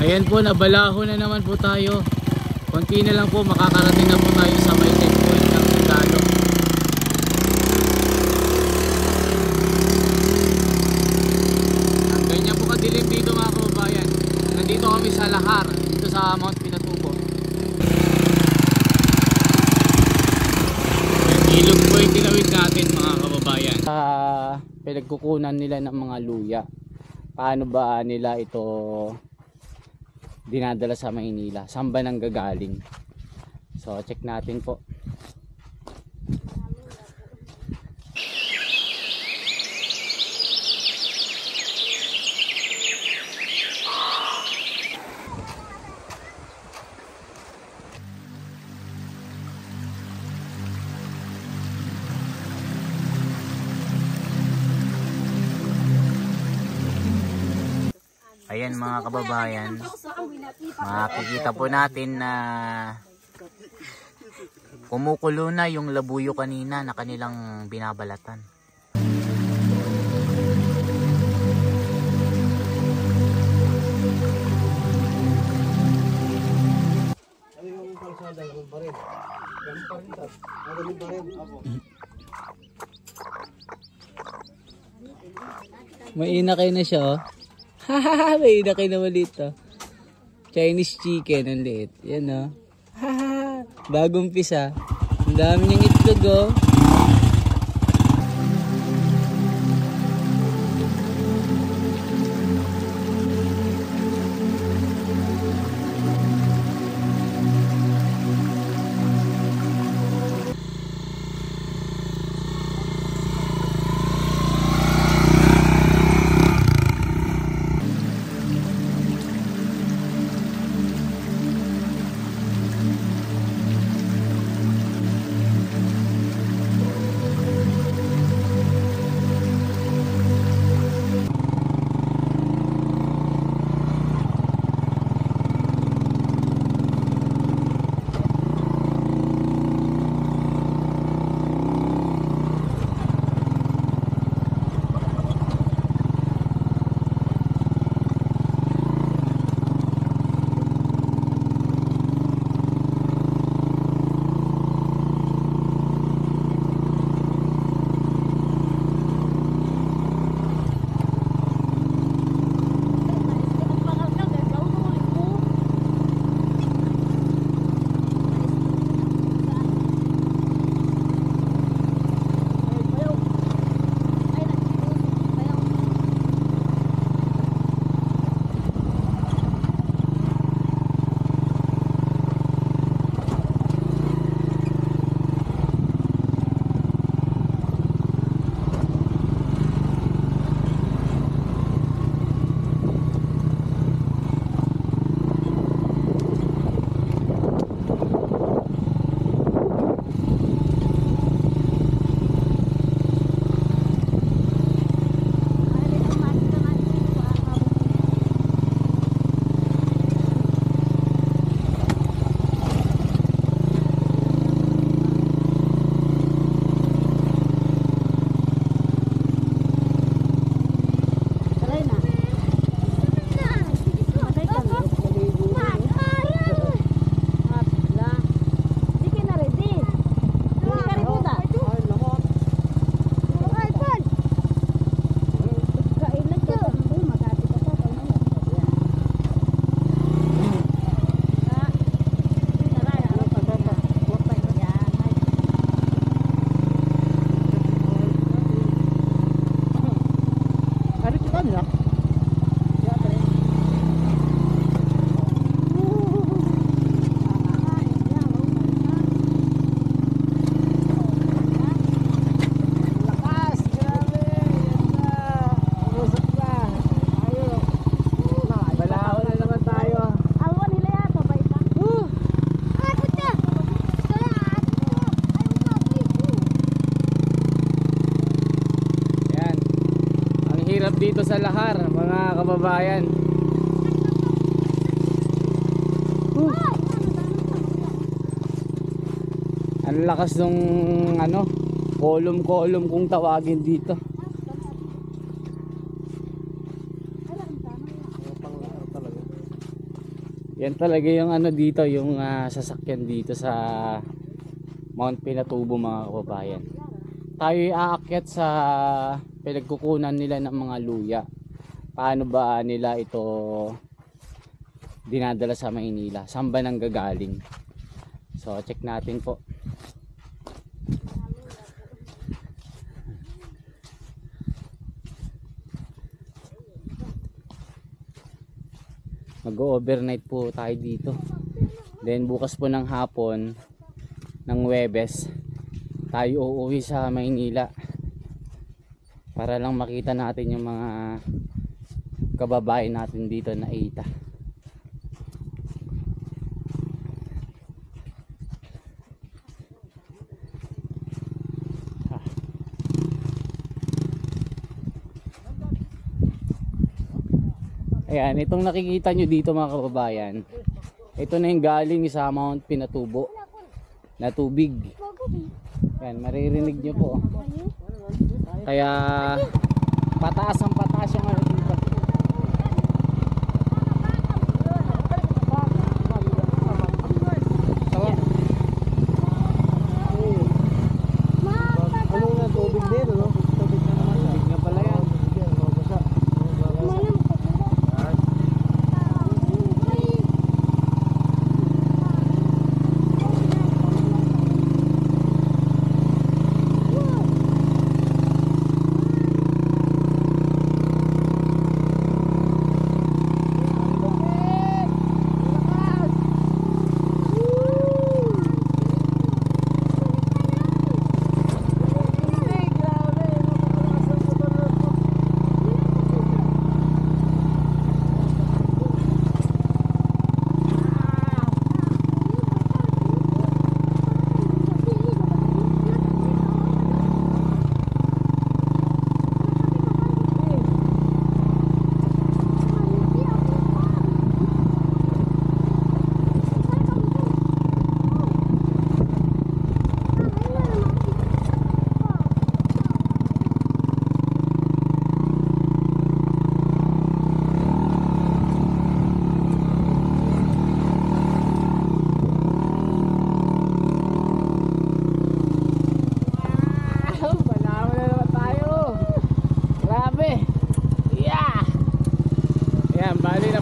Ayan po, nabalaho na naman po tayo. Konti na lang po, makakarating na po tayo sa may checkpoint ng Sundalo. Ganyan po kadilim dito mga kababayan. Nandito kami sa Lahar, dito sa Mount Pinatubo. Ilog po yung tinawid natin mga kababayan. Pinagkukunan nila ng mga luya. Paano ba nila ito dinadala sa Maynila? Saan ba nang gagaling? So check natin po. Ayan mga kababayan, makikita po natin na kumukulo na yung labuyo kanina na kanilang binabalatan. May inakay na siya oh. Hahaha, may inakay na maliit oh. Chinese chicken, ang liit. Yan oh. Hahaha, bagong pisa. Ang dami niyang itlog oh. Dito sa Lahar mga kababayan. Ang lakas ng ano, kolom-kolom kung tawagin dito. Yan talaga yung ano dito, yung sasakyan dito sa Mount Pinatubo mga kababayan. Tayo aakyat sa pinagkukunan nila ng mga luya. Paano ba nila ito dinadala sa Maynila? Saan ba nang gagaling? So check natin po. Mag-overnight po tayo dito. Then bukas po ng hapon ng Huwebes tayo uuwi sa Maynila para lang makita natin yung mga kababayan natin dito na ita. Ayan, itong nakikita nyo dito mga kababayan, ito na yung galing sa Mount Pinatubo na tubig. Ayan, maririnig nyo po. Kaya pataas ang pataas yung ano dito. Ano na tubig din, no? Tubig na naman. Tubig na pala yan.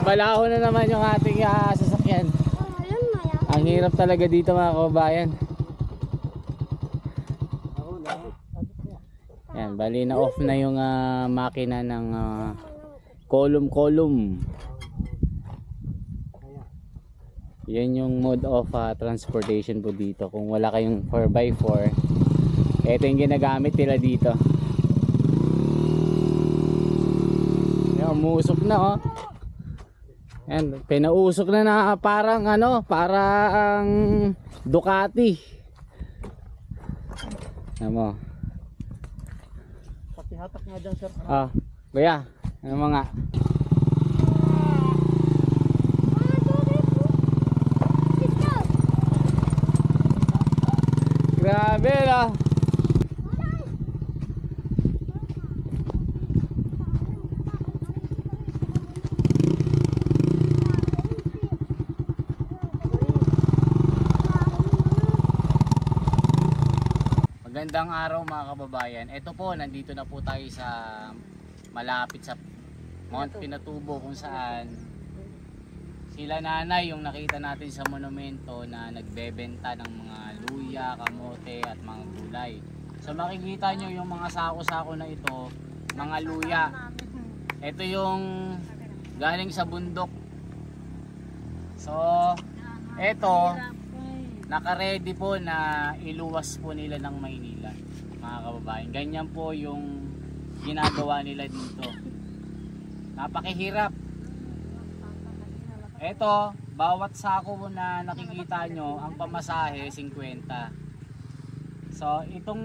Balahon na naman yung ating sasakyan. Ang hirap talaga dito mga kababayan. Yan, bali na off na yung makina ng column. Yan yung mode of transportation po dito. Kung wala kayong 4x4, ito yung ginagamit nila dito. Yan, umusok na oh. Yan, pinausok na parang ano, parang Ducati. Ano mo? Pakihatak nga dyan, sir. Kuya, ano mga? Grabe lah. Magandang araw mga kababayan. Ito po, nandito na po tayo sa malapit sa Mount Pinatubo kung saan sila nanay yung nakita natin sa monumento na nagbebenta ng mga luya, kamote at mga gulay. So makikita nyo yung mga sako-sako na ito, mga luya. Ito yung galing sa bundok. So ito naka-ready po na iluwas po nila ng Maynila mga kababayan. Ganyan po yung ginagawa nila dito. Napakahirap. Ito, bawat sako na nakikita nyo, ang pamasahe 50. So itong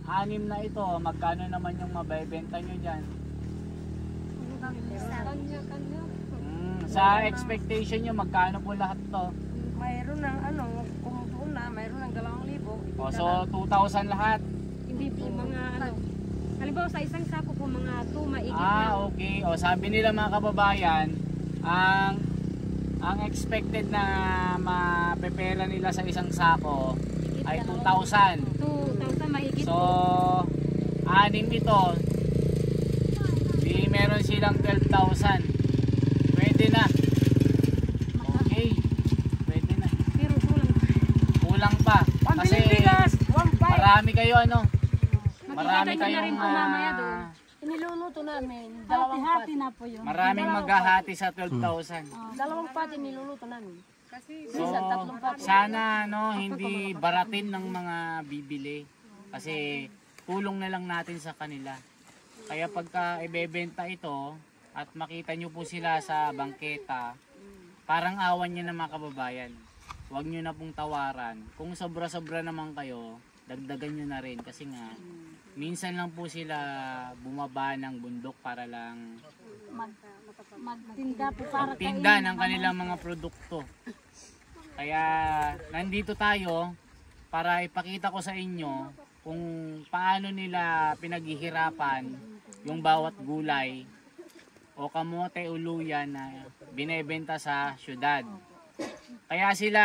6 na ito, magkano naman yung mabebenta nyo dyan? Sa expectation nyo, magkano po lahat to? Mayroon ng ano, kung doon na, mayroon ng 2,000. So 2,000 lahat? Hindi po mga ano. Halimbawa sa isang sako po mga 2 maigit okay. O sabi nila mga kababayan, ang Ang expected na mapepera nila sa isang sako ay 2,000. 2,000 mahigit. So, 6 ito. Di meron silang 12,000. Pwede na. Okay. Pwede na. Pero kulang. Kulang pa. Kasi Pambiling bigas, 1,500. marami kayo ano. Marami Makikita nyo na rin kayong po mamaya doon. Iniluluto namin. Dalawang Hati-hati pati. na po yun. maraming maghahati sa 12,000. Dalawang pati niluluto namin. So, sana no, hindi baratin ng mga bibili. Kasi tulong na lang natin sa kanila. Kaya pagka ibebenta ito at makita nyo po sila sa bangketa, parang awan nyo na mga kababayan. Huwag nyo na pong tawaran. Kung sobra-sobra naman kayo, dagdagan nyo na rin. Kasi nga, minsan lang po sila bumaba ng bundok para lang Magtinda po para magtinda ng kanilang mga produkto. Kaya nandito tayo para ipakita ko sa inyo kung paano nila pinaghihirapan yung bawat gulay o kamote o luya na binebenta sa syudad. Kaya sila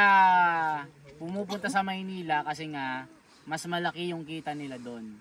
pumupunta sa Maynila kasi nga mas malaki yung kita nila doon.